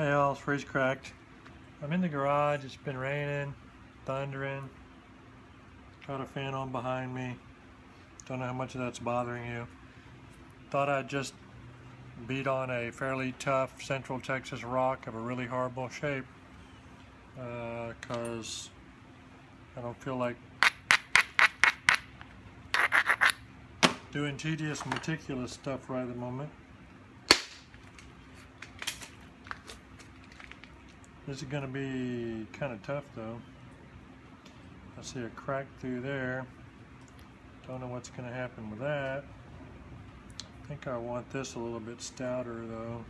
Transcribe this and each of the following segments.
Hey all, it's freeze cracked. I'm in the garage, it's been raining, thundering. Got a fan on behind me. Don't know how much of that's bothering you. Thought I'd just beat on a fairly tough Central Texas rock of a really horrible shape. Cause I don't feel like doing tedious, meticulous stuff right at the moment. This is going to be kind of tough though. I see a crack through there. Don't know what's going to happen with that. I think I want this a little bit stouter though.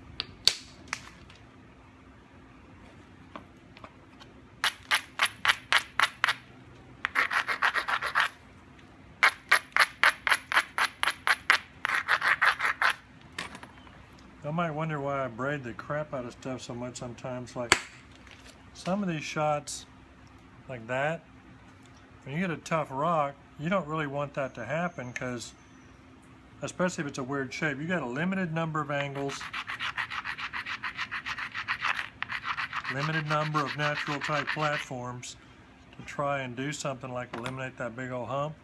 I might wonder why I braid the crap out of stuff so much sometimes. Like some of these shots like that, when you get a tough rock, you don't really want that to happen, because especially if it's a weird shape, you got a limited number of angles, limited number of natural type platforms to try and do something like eliminate that big old hump.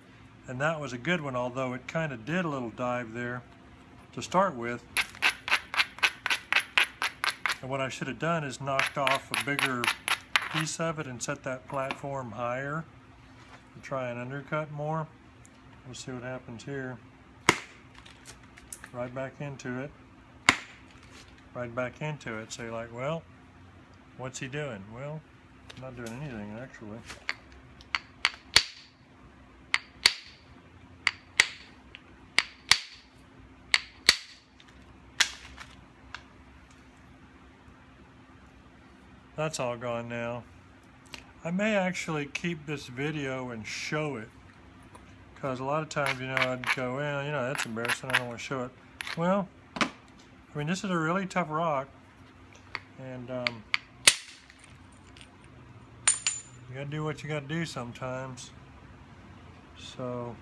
And that was a good one, although it kind of did a little dive there to start with. And what I should have done is knocked off a bigger piece of it and set that platform higher to try and undercut more. We'll see what happens here. Right back into it. Right back into it. So you're like, well, what's he doing? Well, not doing anything actually. That's all gone now. I may actually keep this video and show it, because a lot of times, you know, I'd go, well, you know, that's embarrassing, I don't want to show it. Well, I mean, this is a really tough rock, and you gotta do what you gotta do sometimes. So,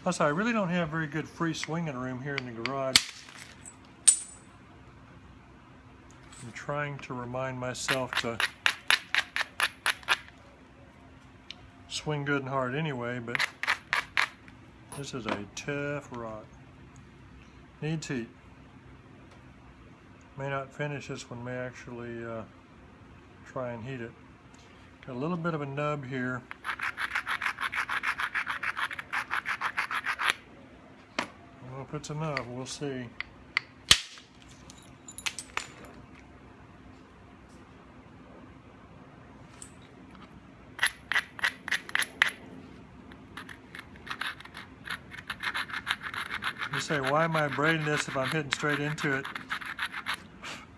plus I really don't have very good free swinging room here in the garage. I'm trying to remind myself to swing good and hard anyway, but this is a tough rock. Needs heat. May not finish this one, may actually try and heat it. Got a little bit of a nub here. I don't know if it's enough, we'll see. You say, why am I braiding this if I'm hitting straight into it?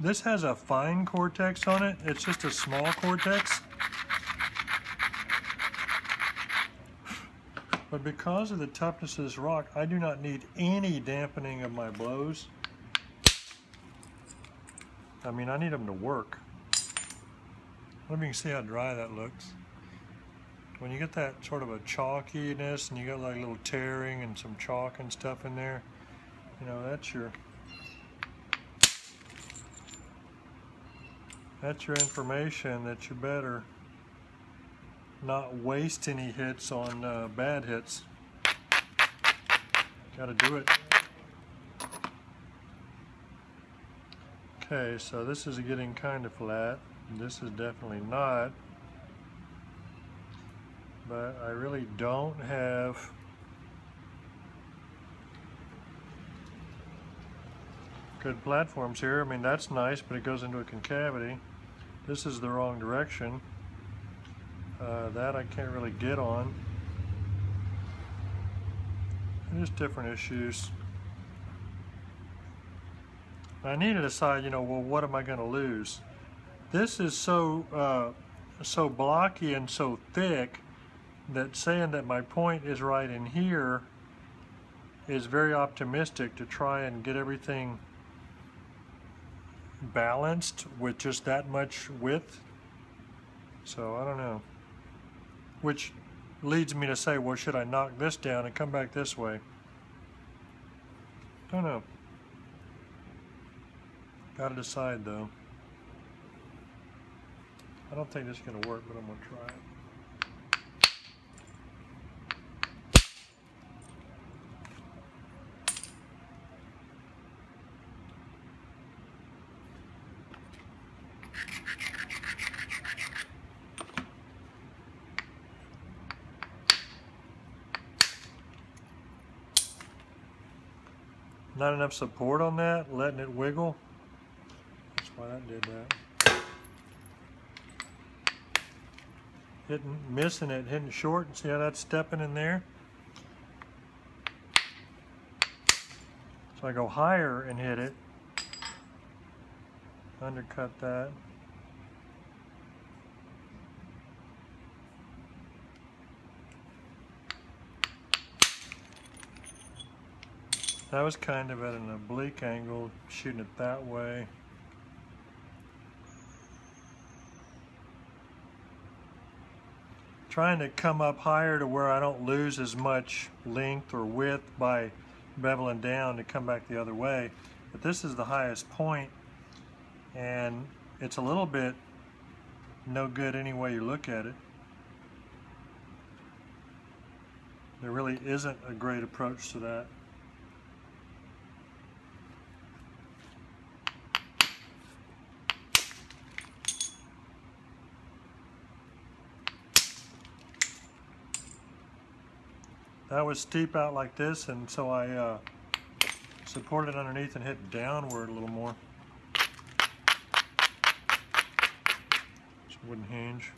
This has a fine cortex on it. It's just a small cortex. But because of the toughness of this rock, I do not need any dampening of my blows. I mean, I need them to work. Let me see how dry that looks. When you get that sort of a chalkiness and you got like a little tearing and some chalk and stuff in there, you know, that's your information that you better not waste any hits on bad hits. Gotta do it. Okay, so this is getting kind of flat. This is definitely not. But I really don't have good platforms here. I mean, that's nice, but it goes into a concavity. This is the wrong direction. That I can't really get on. And just different issues. I need to decide, you know, well, what am I going to lose? This is so so blocky and so thick that saying that my point is right in here is very optimistic to try and get everything balanced with just that much width. So I don't know. Which leads me to say, well, should I knock this down and come back this way? Don't know. Gotta decide though. I don't think this is going to work, but I'm going to try it. Not enough support on that, letting it wiggle. That's why that did that. Missing it, hitting short. See how that's stepping in there? So I go higher and hit it. Undercut that. That was kind of at an oblique angle, shooting it that way. Trying to come up higher to where I don't lose as much length or width by beveling down to come back the other way. But this is the highest point, and it's a little bit no good any way you look at it. There really isn't a great approach to that. That was steep out like this, and so I supported underneath and hit downward a little more. Just wouldn't hinge.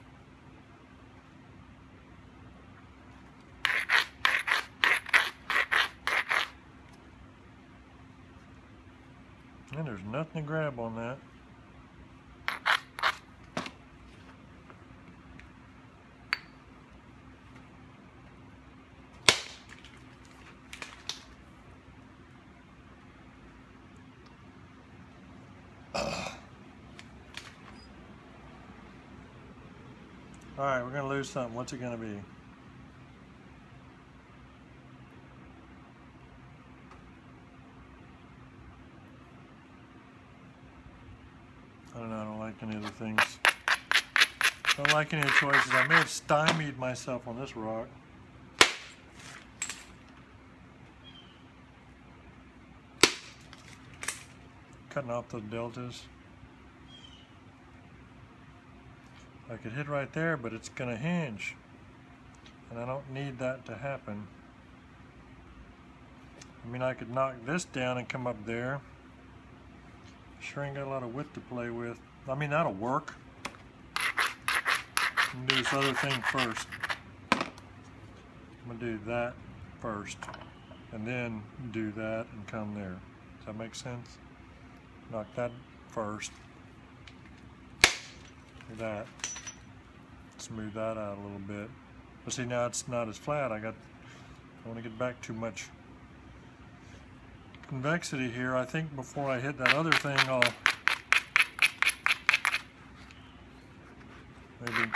And there's nothing to grab on that. All right, we're gonna lose something. What's it gonna be? I don't know, I don't like any of the things. Don't like any of the choices. I may have stymied myself on this rock. Cutting off those deltas. I could hit right there, but it's gonna hinge. And I don't need that to happen. I mean, I could knock this down and come up there. Sure ain't got a lot of width to play with. I mean, that'll work. I'm gonna do this other thing first. I'm gonna do that first, and then do that and come there. Does that make sense? Knock that first. Do that. Smooth that out a little bit. But see, now it's not as flat. I want to get back too much convexity here. I think before I hit that other thing, I'll maybe,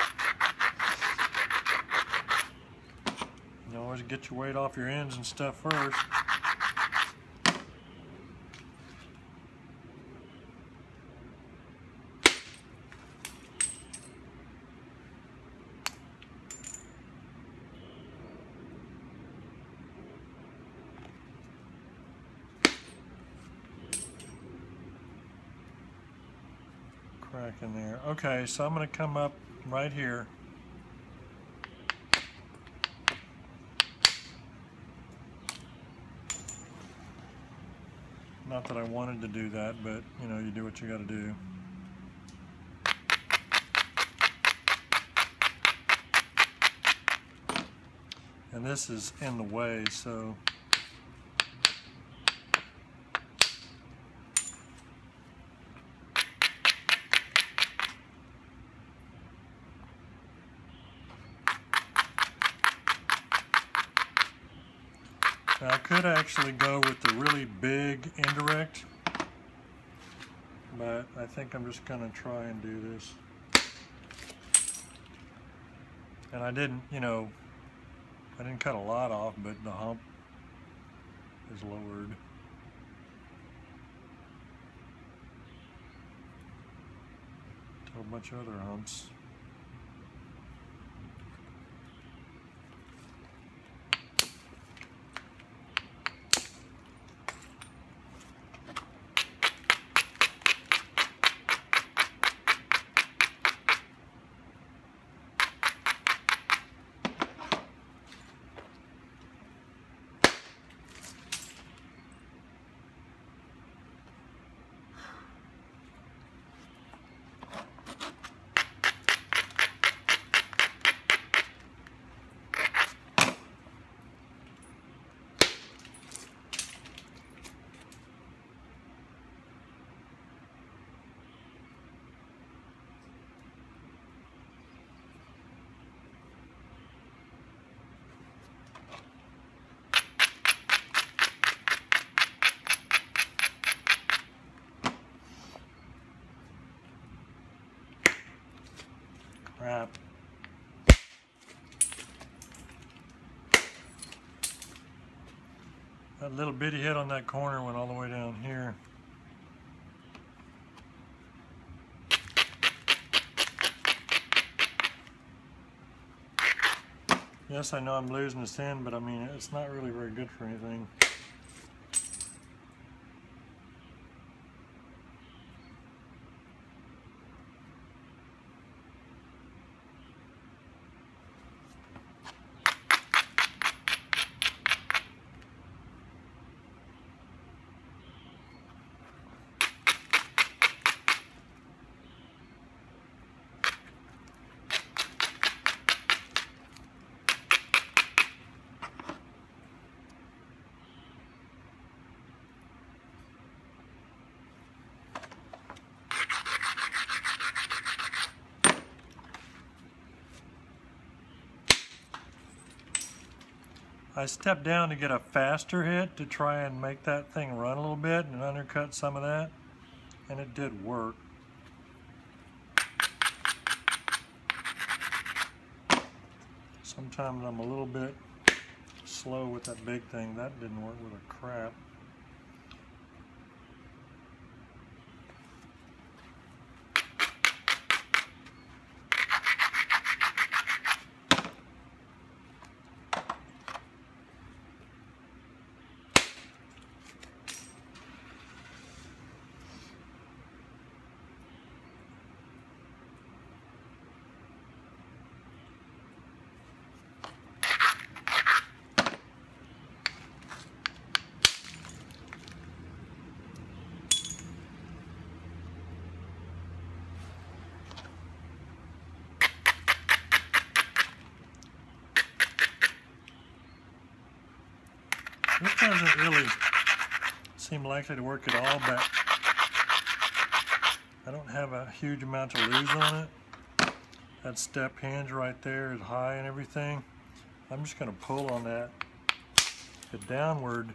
you always get your weight off your ends and stuff first. Crack in there. Okay, so I'm going to come up right here. Not that I wanted to do that, but you know, you do what you got to do. And this is in the way, so now, I could actually go with the really big indirect, but I think I'm just going to try and do this. And I didn't, you know, I didn't cut a lot off, but the hump is lowered. To a bunch of other humps. That little bitty hit on that corner went all the way down here. Yes, I know I'm losing this end, but I mean, it's not really very good for anything. I stepped down to get a faster hit to try and make that thing run a little bit and undercut some of that, and it did work. Sometimes I'm a little bit slow with that big thing. That didn't work with a crap. This doesn't really seem likely to work at all, but I don't have a huge amount to lose on it. That step hinge right there is high and everything. I'm just going to pull on that, hit downward,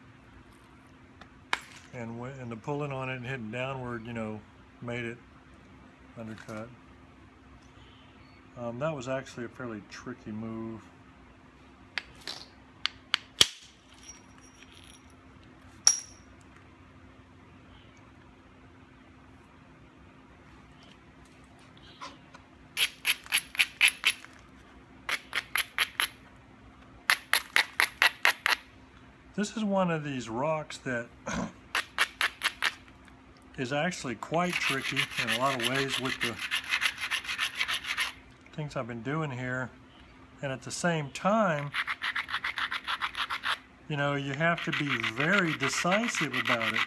and the pulling on it and hitting downward, you know, made it undercut. That was actually a fairly tricky move. This is one of these rocks that is actually quite tricky in a lot of ways with the things I've been doing here. And at the same time, you know, you have to be very decisive about it.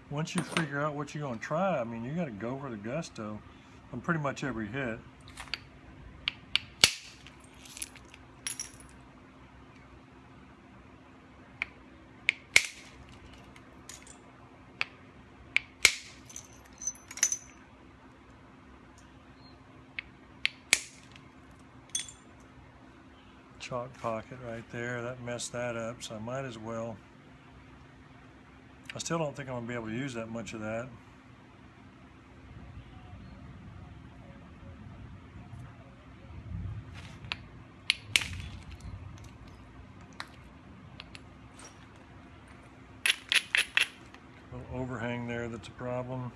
Once you figure out what you're going to try, I mean, you got to go for the gusto on pretty much every hit. Chalk pocket right there, that messed that up, so I might as well. I still don't think I'm going to be able to use that much of that. A little overhang there that's a problem.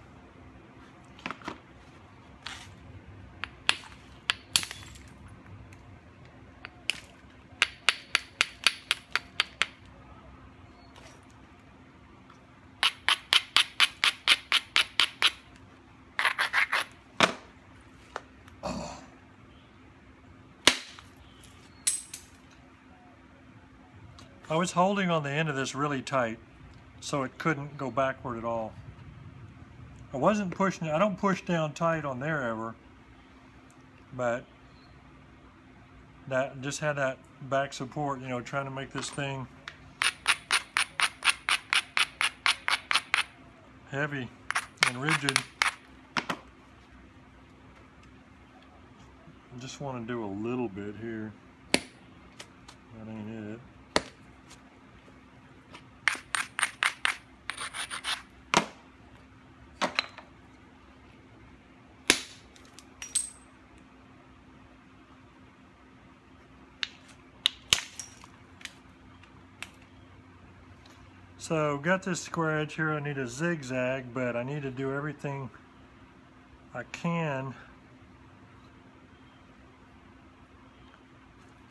I was holding on the end of this really tight so it couldn't go backward at all. I wasn't pushing it. I don't push down tight on there ever, but that just had that back support, you know, trying to make this thing heavy and rigid. I just want to do a little bit here. That ain't it. So got this square edge here. I need a zigzag, but I need to do everything I can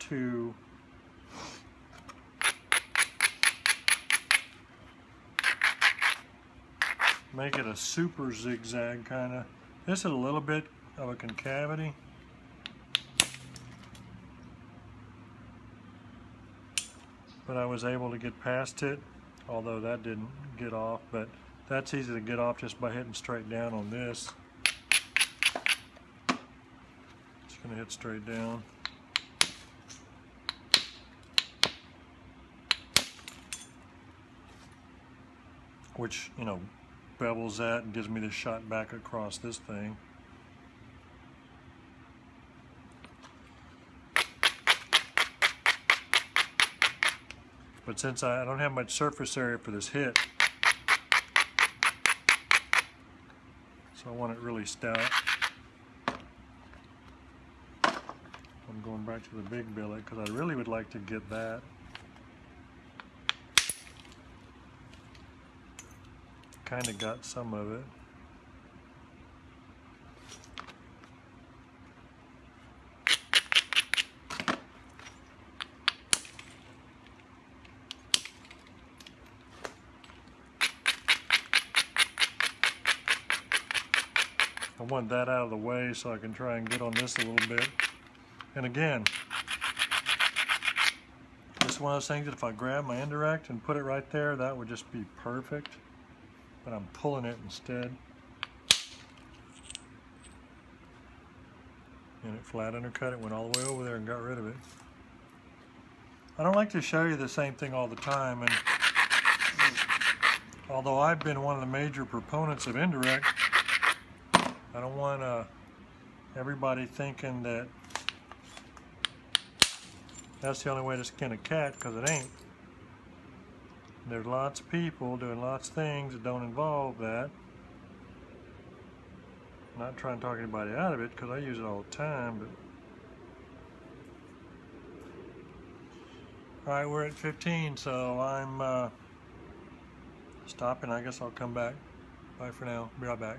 to make it a super zigzag kind of. This is a little bit of a concavity. But I was able to get past it, although that didn't get off, but that's easy to get off just by hitting straight down on this. Just gonna hit straight down. Which, you know, bevels that and gives me the shot back across this thing. But since I don't have much surface area for this hit, so I want it really stout, I'm going back to the big billet because I really would like to get that. Kind of got some of it. I want that out of the way so I can try and get on this a little bit. And again, this is one of those things that if I grab my indirect and put it right there, that would just be perfect. But I'm pulling it instead. And it flat undercut it, went all the way over there and got rid of it. I don't like to show you the same thing all the time, and although I've been one of the major proponents of indirect, I don't want everybody thinking that that's the only way to skin a cat, because it ain't. There's lots of people doing lots of things that don't involve that. I'm not trying to talk anybody out of it, because I use it all the time. But alright, we're at 15, so I'm stopping. I guess I'll come back. Bye for now. Be right back.